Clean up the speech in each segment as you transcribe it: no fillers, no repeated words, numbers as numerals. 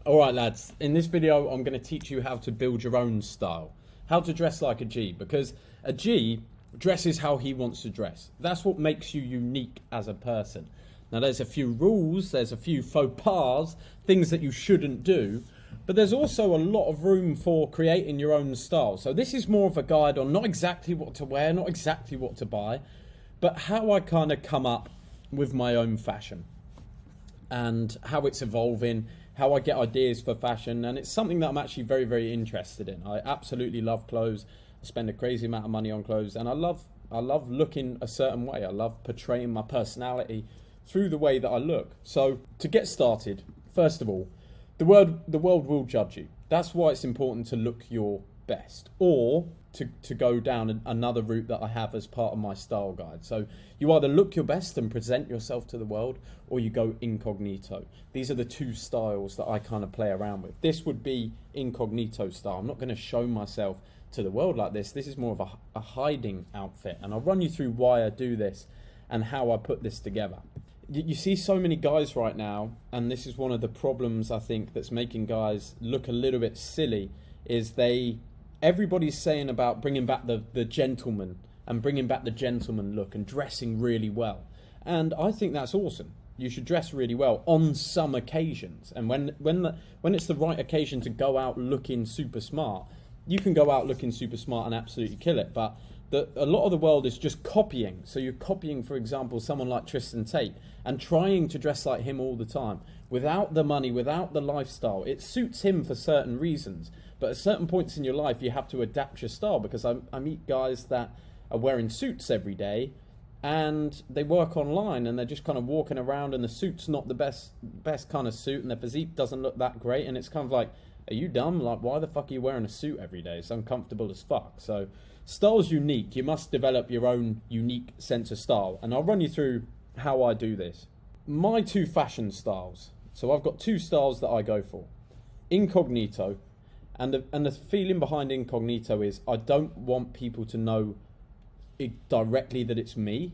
Alright lads, in this video I'm going to teach you how to build your own style. How to dress like a G, because a G dresses how he wants to dress. That's what makes you unique as a person. Now there's a few rules, there's a few faux pas, things that you shouldn't do, but there's also a lot of room for creating your own style. So this is more of a guide on not exactly what to wear, not exactly what to buy, but how I kind of come up with my own fashion and how it's evolving, how I get ideas for fashion, and it's something that I'm actually very, very interested in. I absolutely love clothes. I spend a crazy amount of money on clothes, and I love looking a certain way. I love portraying my personality through the way that I look. So to get started, first of all, the world will judge you. That's why it's important to look your best, or to go down another route that I have as part of my style guide. So you either look your best and present yourself to the world, or you go incognito. These are the two styles that I kind of play around with. This would be incognito style. I'm not going to show myself to the world like this. This is more of a hiding outfit, and I'll run you through why I do this and how I put this together. You see so many guys right now, and this is one of the problems I think that's making guys look a little bit silly, is everybody's saying about bringing back the gentleman and bringing back the gentleman look and dressing really well. And I think that's awesome. You should dress really well on some occasions. And when it's the right occasion to go out looking super smart, you can go out looking super smart and absolutely kill it. But a lot of the world is just copying. So you're copying, for example, someone like Tristan Tate and trying to dress like him all the time without the money, without the lifestyle. It suits him for certain reasons. But at certain points in your life, you have to adapt your style, because I meet guys that are wearing suits every day and they work online and they're just kind of walking around and the suit's not the best kind of suit and their physique doesn't look that great. And it's kind of like, are you dumb? Like, why the fuck are you wearing a suit every day? It's uncomfortable as fuck. So style's unique. You must develop your own unique sense of style. And I'll run you through how I do this. My two fashion styles. So I've got two styles that I go for. Incognito. And the feeling behind incognito is I don't want people to know directly that it's me,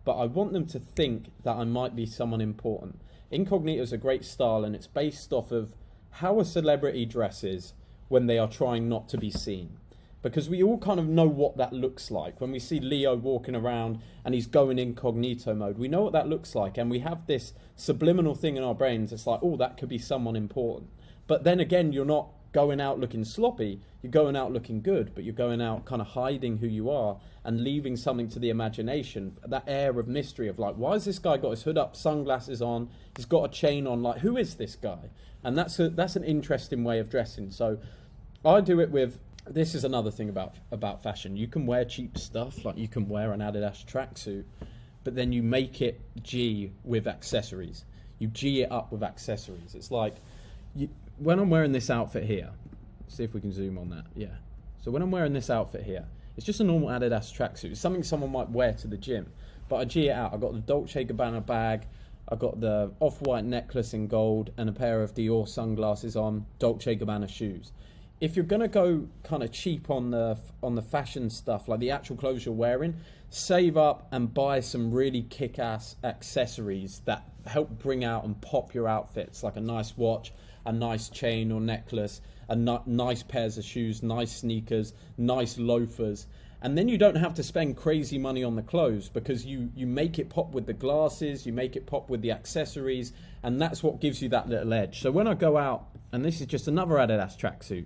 but I want them to think that I might be someone important. Incognito is a great style, and it's based off of how a celebrity dresses when they are trying not to be seen. Because we all kind of know what that looks like. When we see Leo walking around and he's going incognito mode, we know what that looks like, and we have this subliminal thing in our brains. It's like, oh, that could be someone important. But then again, you're not going out looking sloppy, you're going out looking good, but you're going out kind of hiding who you are and leaving something to the imagination, that air of mystery of like, why has this guy got his hood up, sunglasses on, he's got a chain on, like, who is this guy? And that's an interesting way of dressing. So I do it with, this is another thing about fashion. You can wear cheap stuff, like you can wear an Adidas tracksuit, but then you make it G with accessories. You G it up with accessories. It's like, when I'm wearing this outfit here, see if we can zoom on that, yeah. So when I'm wearing this outfit here, it's just a normal Adidas tracksuit. It's something someone might wear to the gym, but I G it out. I've got the Dolce & Gabbana bag, I've got the off-white necklace in gold, and a pair of Dior sunglasses on, Dolce & Gabbana shoes. If you're gonna go kind of cheap on the fashion stuff, like the actual clothes you're wearing, save up and buy some really kick-ass accessories that help bring out and pop your outfits, like a nice watch, a nice chain or necklace, nice pairs of shoes, nice sneakers, nice loafers. And then you don't have to spend crazy money on the clothes, because you make it pop with the glasses, you make it pop with the accessories, and that's what gives you that little edge. So when I go out, and this is just another Adidas tracksuit,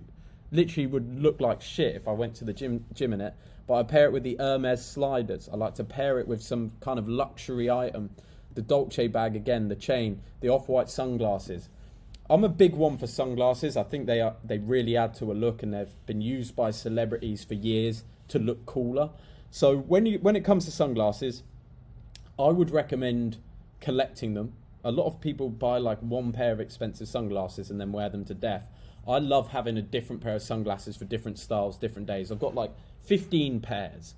literally would look like shit if I went to the gym in it, but I pair it with the Hermes sliders. I like to pair it with some kind of luxury item, the Dolce bag again, the chain, the off-white sunglasses. I'm a big one for sunglasses. I think they really add to a look, and they've been used by celebrities for years to look cooler. So when it comes to sunglasses, I would recommend collecting them. A lot of people buy like one pair of expensive sunglasses and then wear them to death. I love having a different pair of sunglasses for different styles, different days. I've got like 15 pairs.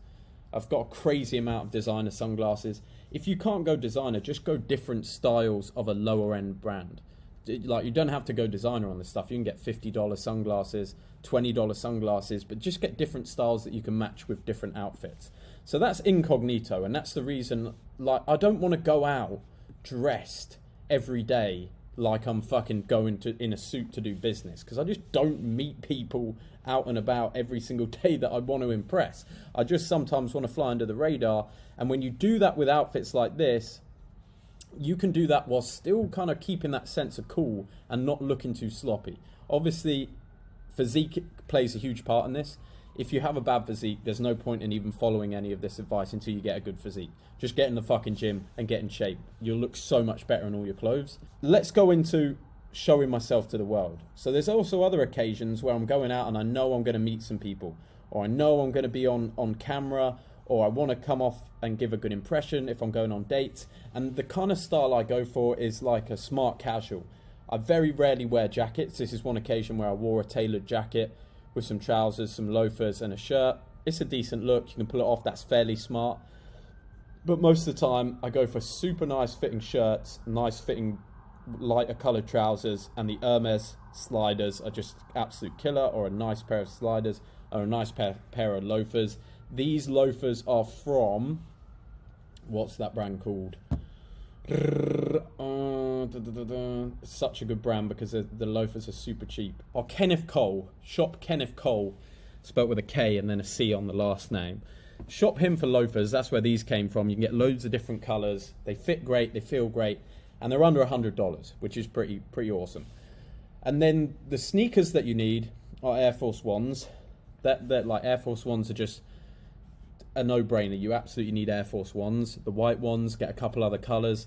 I've got a crazy amount of designer sunglasses. If you can't go designer, just go different styles of a lower end brand. Like, you don't have to go designer on this stuff. You can get $50 sunglasses, $20 sunglasses, but just get different styles that you can match with different outfits. So that's incognito, and that's the reason, like, I don't want to go out dressed every day like I'm fucking going to in a suit to do business, because I just don't meet people out and about every single day that I want to impress. I just sometimes want to fly under the radar. And when you do that with outfits like this, you can do that while still kind of keeping that sense of cool and not looking too sloppy. Obviously, physique plays a huge part in this. If you have a bad physique, there's no point in even following any of this advice until you get a good physique. Just get in the fucking gym and get in shape. You'll look so much better in all your clothes. Let's go into showing myself to the world. So there's also other occasions where I'm going out and I know I'm going to meet some people, or I know I'm going to be on camera, or I want to come off and give a good impression if I'm going on dates. And the kind of style I go for is like a smart casual. I very rarely wear jackets. This is one occasion where I wore a tailored jacket with some trousers, some loafers and a shirt. It's a decent look. You can pull it off. That's fairly smart. But most of the time, I go for super nice fitting shirts, nice fitting lighter coloured trousers, and the Hermes sliders are just absolute killer, or a nice pair of sliders, or a nice pair of loafers. These loafers are from, what's that brand called? Such a good brand, because the loafers are super cheap. Or Kenneth Cole. Shop Kenneth Cole, spelt with a K and then a C on the last name. Shop him for loafers. That's where these came from. You can get loads of different colours. They fit great. They feel great. And they're under $100, which is pretty awesome. And then the sneakers that you need are Air Force Ones. That like Air Force Ones are just a no-brainer. You absolutely need Air Force Ones. The white ones, get a couple other colours.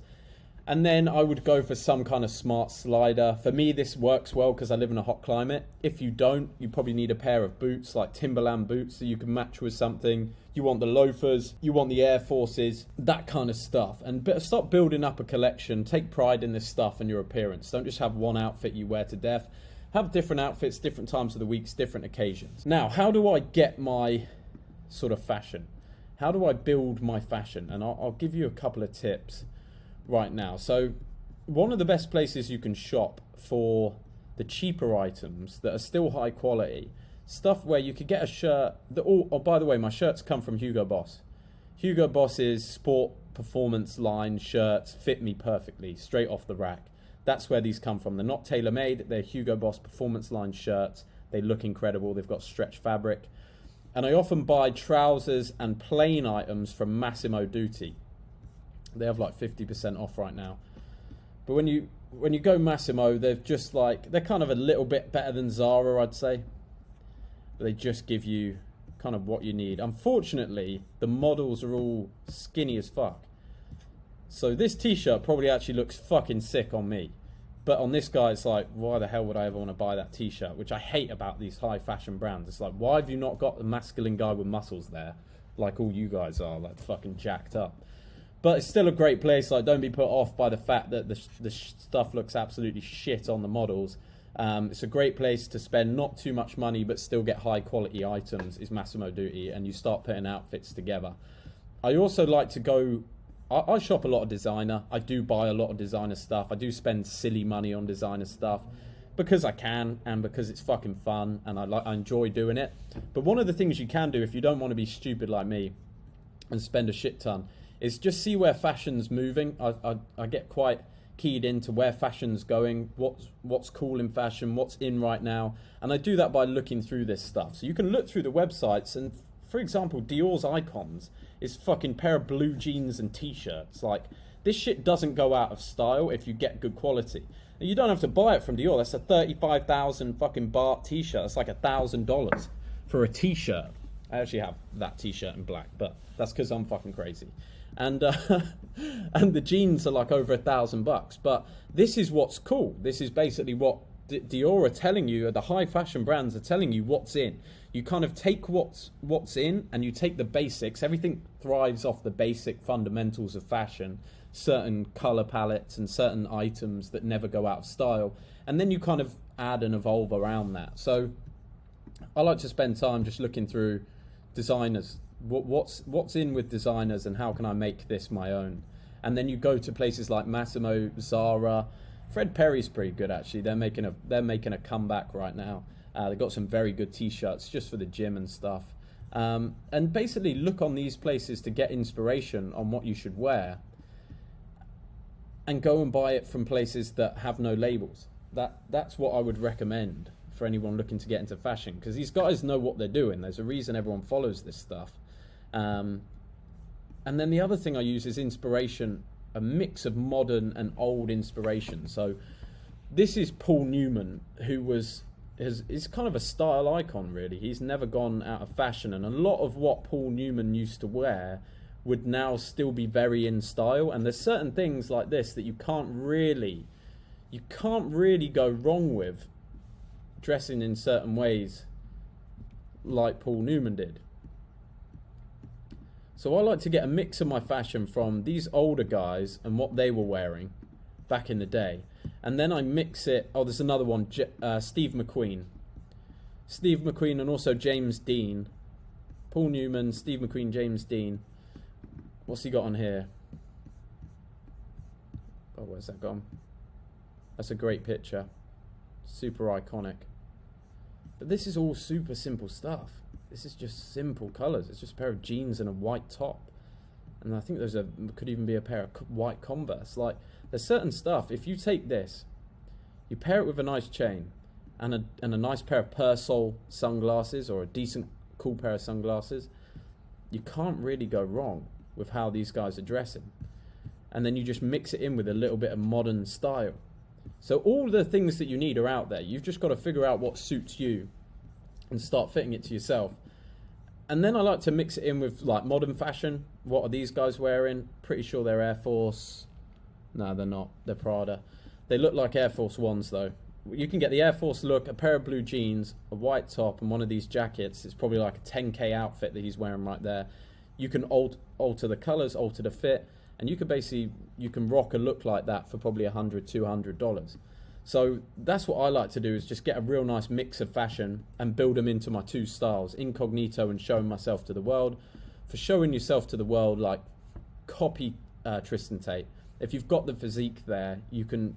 And then I would go for some kind of smart slider. For me, this works well because I live in a hot climate. If you don't, you probably need a pair of boots, like Timberland boots, that you can match with something. You want the loafers, you want the Air Forces, that kind of stuff. And start building up a collection. Take pride in this stuff and your appearance. Don't just have one outfit you wear to death. Have different outfits, different times of the weeks, different occasions. Now, how do I get my sort of fashion? How do I build my fashion? And I'll give you a couple of tips right now. So one of the best places you can shop for the cheaper items that are still high quality, stuff where you could get a shirt that, oh, by the way, my shirts come from Hugo Boss. Hugo Boss's sport performance line shirts fit me perfectly, straight off the rack. That's where these come from. They're not tailor-made. They're Hugo Boss performance line shirts. They look incredible. They've got stretch fabric. And I often buy trousers and plain items from Massimo Dutti. They have like 50% off right now. But when you go Massimo, they're just like, they're kind of a little bit better than Zara, I'd say. But they just give you kind of what you need. Unfortunately, the models are all skinny as fuck. So this t-shirt probably actually looks fucking sick on me. But on this guy, it's like, why the hell would I ever want to buy that t-shirt? Which I hate about these high fashion brands. It's like, why have you not got the masculine guy with muscles there? Like all you guys are, like fucking jacked up. But it's still a great place. Like, don't be put off by the fact that the stuff looks absolutely shit on the models. It's a great place to spend not too much money, but still get high quality items, is Massimo Dutti, and you start putting outfits together. I also like to go, I shop a lot of designer. I do buy a lot of designer stuff. I do spend silly money on designer stuff because I can, and because it's fucking fun, and I enjoy doing it. But one of the things you can do if you don't want to be stupid like me and spend a shit ton is just see where fashion's moving. I get quite keyed into where fashion's going, what's cool in fashion, what's in right now, and I do that by looking through this stuff. So you can look through the websites, and for example, Dior's icons is fucking pair of blue jeans and t-shirts. Like, this shit doesn't go out of style if you get good quality. And you don't have to buy it from Dior. That's a 35,000 fucking baht t-shirt. It's like $1,000 for a t-shirt. I actually have that t-shirt in black, but that's because I'm fucking crazy. And and the jeans are like over $1,000. But this is what's cool. This is basically what Dior are telling you, the high fashion brands are telling you what's in. You kind of take what's in, and you take the basics. Everything thrives off the basic fundamentals of fashion, certain color palettes and certain items that never go out of style, and then you kind of add and evolve around that. So I like to spend time just looking through designers. What's in with designers, and how can I make this my own? And then you go to places like Massimo, Zara. Fred Perry's pretty good, actually. They're making a comeback right now. They've got some very good t-shirts just for the gym and stuff. And basically look on these places to get inspiration on what you should wear. and go and buy it from places that have no labels. That's what I would recommend for anyone looking to get into fashion, because these guys know what they're doing. There's a reason everyone follows this stuff. And then the other thing I use is inspiration, a mix of modern and old inspiration. So this is Paul Newman, who is kind of a style icon, really. He's never gone out of fashion, and a lot of what Paul Newman used to wear would now still be very in style. And there's certain things like this that you can't really go wrong with dressing in certain ways like Paul Newman did. So I like to get a mix of my fashion from these older guys and what they were wearing back in the day. And then I mix it. Oh, there's another one, Steve McQueen. Steve McQueen and also James Dean. Paul Newman, Steve McQueen, James Dean. What's he got on here? Oh, where's that gone? That's a great picture. Super iconic. But this is all super simple stuff. This is just simple colours. It's just a pair of jeans and a white top. And I think could even be a pair of white Converse. Like, there's certain stuff. If you take this, you pair it with a nice chain and a nice pair of Persol sunglasses, or a decent, cool pair of sunglasses, you can't really go wrong with how these guys are dressing. And then you just mix it in with a little bit of modern style. So all the things that you need are out there. You've just got to figure out what suits you and start fitting it to yourself. And then I like to mix it in with like modern fashion. What are these guys wearing? Pretty sure they're Air Force. No, they're not. They're Prada. They look like Air Force Ones though. You can get the Air Force look, a pair of blue jeans, a white top, and one of these jackets. It's probably like a 10k outfit that he's wearing right there. You can alter the colors, alter the fit, and you can rock a look like that for probably $100, $200. So that's what I like to do, is just get a real nice mix of fashion and build them into my two styles, Incognito and showing myself to the world. For showing yourself to the world, like, copy Tristan Tate. If you've got the physique there, you can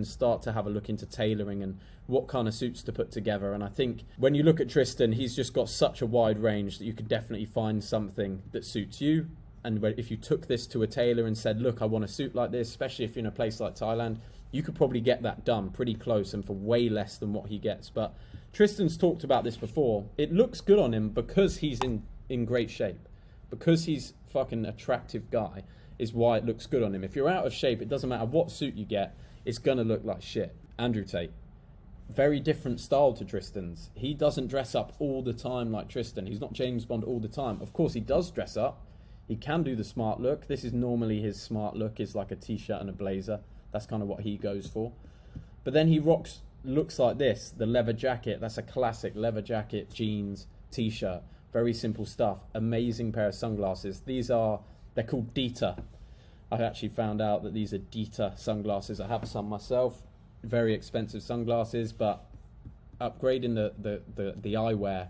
start to have a look into tailoring and what kind of suits to put together. And I think when you look at Tristan, he's just got such a wide range that you could definitely find something that suits you. And if you took this to a tailor and said, look, I want a suit like this, especially if you're in a place like Thailand, you could probably get that done pretty close and for way less than what he gets. But Tristan's talked about this before. It looks good on him because he's in great shape. Because he's fucking attractive guy is why it looks good on him. If you're out of shape, it doesn't matter what suit you get, it's going to look like shit. Andrew Tate. Very different style to Tristan's. He doesn't dress up all the time like Tristan. He's not James Bond all the time. Of course, he does dress up. He can do the smart look. This is normally his smart look, is like a t-shirt and a blazer. That's kind of what he goes for. But then he looks like this, the leather jacket. That's a classic leather jacket, jeans, t-shirt. Very simple stuff. Amazing pair of sunglasses. They're called Dita. I actually found out that these are Dita sunglasses. I have some myself. Very expensive sunglasses, but upgrading the eyewear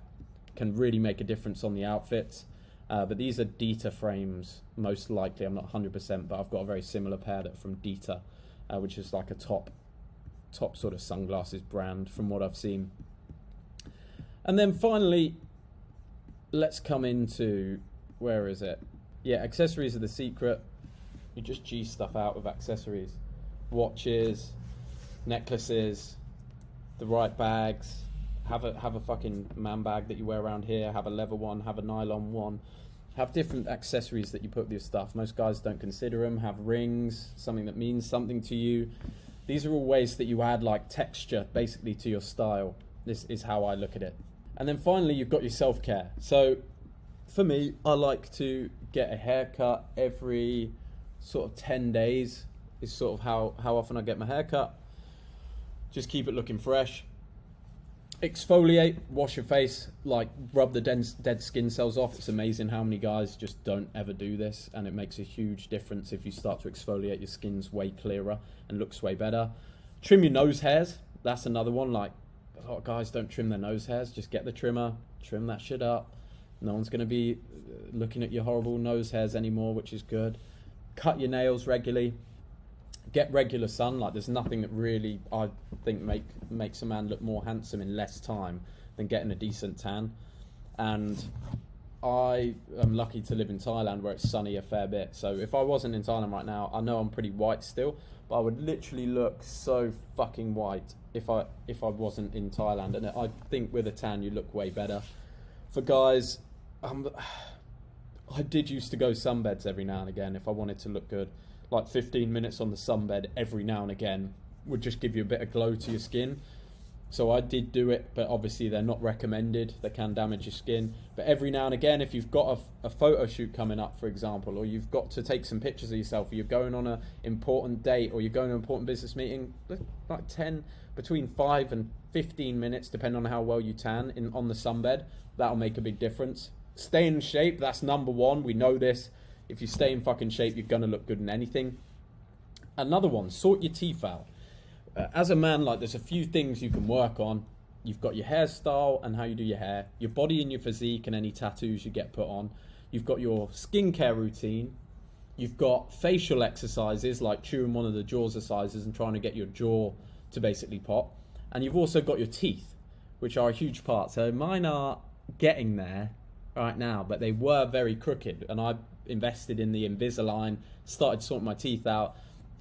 can really make a difference on the outfits. But these are Dita frames, most likely. I'm not 100%, but I've got a very similar pair that from Dita, which is like a top sort of sunglasses brand from what I've seen. And then finally, let's come into, where is it? Yeah, accessories are the secret. You just G stuff out with accessories. Watches, necklaces, the right bags. Have a fucking man bag that you wear around here. Have a leather one, have a nylon one. Have different accessories that you put with your stuff. Most guys don't consider them. Have rings, something that means something to you. These are all ways that you add like texture basically to your style. This is how I look at it. And then finally, you've got your self-care. So for me, I like to get a haircut every sort of 10 days is sort of how often I get my haircut. Just keep it looking fresh. Exfoliate, wash your face, like rub the dead skin cells off. It's amazing how many guys just don't ever do this, and it makes a huge difference. If you start to exfoliate, your skin's way clearer and looks way better. Trim your nose hairs. That's another one. Like, a lot of guys don't trim their nose hairs. Just get the trimmer, trim that shit up. No one's going to be looking at your horrible nose hairs anymore, which is good. Cut your nails regularly. Get regular sun. Like, there's nothing that really, I think, makes a man look more handsome in less time than getting a decent tan. And I am lucky to live in Thailand where it's sunny a fair bit. So if I wasn't in Thailand right now, I know I'm pretty white still, but I would literally look so fucking white if I wasn't in Thailand. And I think with a tan you look way better. For guys, I did used to go sunbeds every now and again if I wanted to look good. Like 15 minutes on the sunbed every now and again would just give you a bit of glow to your skin. So I did do it, but obviously they're not recommended. They can damage your skin. But every now and again, if you've got a photo shoot coming up, for example, or you've got to take some pictures of yourself, or you're going on an important date, or you're going to an important business meeting, like between 5 and 15 minutes, depending on how well you tan on the sunbed, that'll make a big difference. Stay in shape, that's number one. We know this. If you stay in fucking shape, you're going to look good in anything. Another one, sort your teeth out. As a man, like, there's a few things you can work on. You've got your hairstyle and how you do your hair, your body and your physique and any tattoos you get put on. You've got your skincare routine. You've got facial exercises like chewing one of the jaw exercises and trying to get your jaw to basically pop. And you've also got your teeth, which are a huge part. So mine are getting there right now, but they were very crooked. And I invested in the Invisalign, started sorting my teeth out.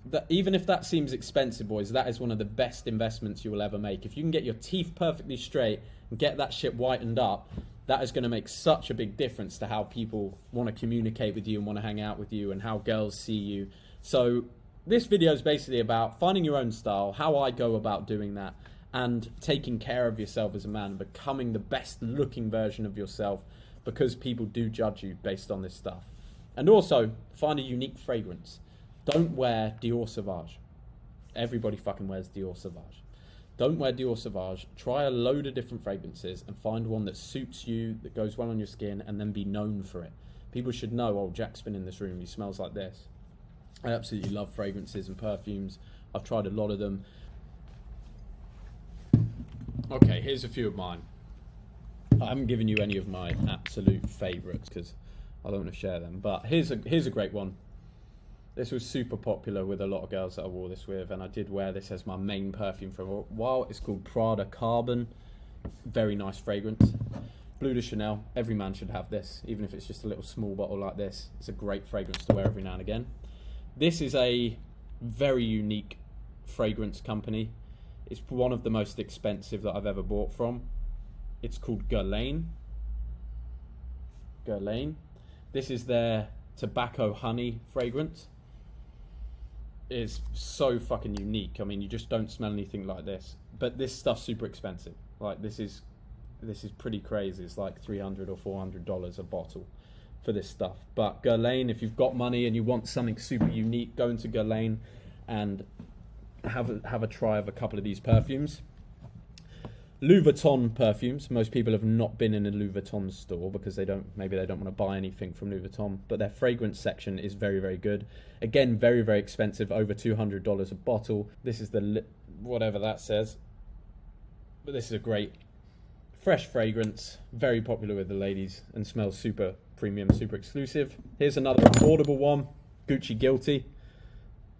That, even if that seems expensive, boys, that is one of the best investments you will ever make. If you can get your teeth perfectly straight and get that shit whitened up, that is going to make such a big difference to how people want to communicate with you and want to hang out with you and how girls see you. So this video is basically about finding your own style, how I go about doing that, and taking care of yourself as a man, becoming the best looking version of yourself, because people do judge you based on this stuff. And also, find a unique fragrance. Don't wear Dior Sauvage. Everybody fucking wears Dior Sauvage. Don't wear Dior Sauvage. Try a load of different fragrances and find one that suits you, that goes well on your skin, and then be known for it. People should know, oh, Jack's been in this room, he smells like this. I absolutely love fragrances and perfumes. I've tried a lot of them. Okay, here's a few of mine. I haven't given you any of my absolute favourites because I don't want to share them, but here's a great one. This was super popular with a lot of girls that I wore this with, and I did wear this as my main perfume for a while. It's called Prada Carbon. Very nice fragrance. Bleu de Chanel. Every man should have this, even if it's just a little small bottle like this. It's a great fragrance to wear every now and again. This is a very unique fragrance company. It's one of the most expensive that I've ever bought from. It's called Guerlain. Guerlain. This is their tobacco honey fragrance. Is so fucking unique. I mean, you just don't smell anything like this. But this stuff's super expensive. Like, this is pretty crazy. It's like $300 or $400 a bottle for this stuff. But Guerlain, if you've got money and you want something super unique, go into Guerlain and have a try of a couple of these perfumes. Louis Vuitton perfumes. Most people have not been in a Louis Vuitton store because maybe they don't want to buy anything from Louis Vuitton, but their fragrance section is very, very good. Again, very, very expensive, over $200 a bottle. This is the whatever that says, but this is a great fresh fragrance, very popular with the ladies and smells super premium, super exclusive. Here's another affordable one, Gucci Guilty.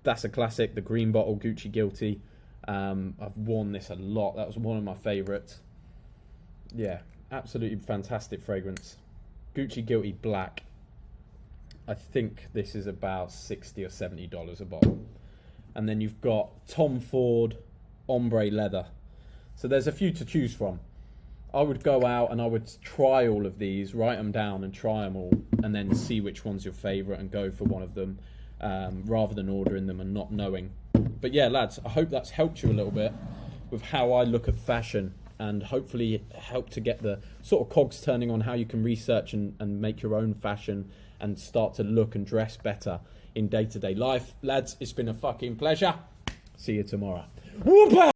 That's a classic, the green bottle, Gucci Guilty. I've worn this a lot. That was one of my favorites. Yeah, absolutely fantastic fragrance. Gucci Guilty Black. I think this is about $60 or $70 a bottle. And then you've got Tom Ford Ombre Leather. So there's a few to choose from. I would go out and I would try all of these, write them down and try them all, and then see which one's your favorite and go for one of them, rather than ordering them and not knowing. But yeah, lads, I hope that's helped you a little bit with how I look at fashion, and hopefully help to get the sort of cogs turning on how you can research and make your own fashion and start to look and dress better in day-to-day life. Lads, it's been a fucking pleasure. See you tomorrow. Whoop-a!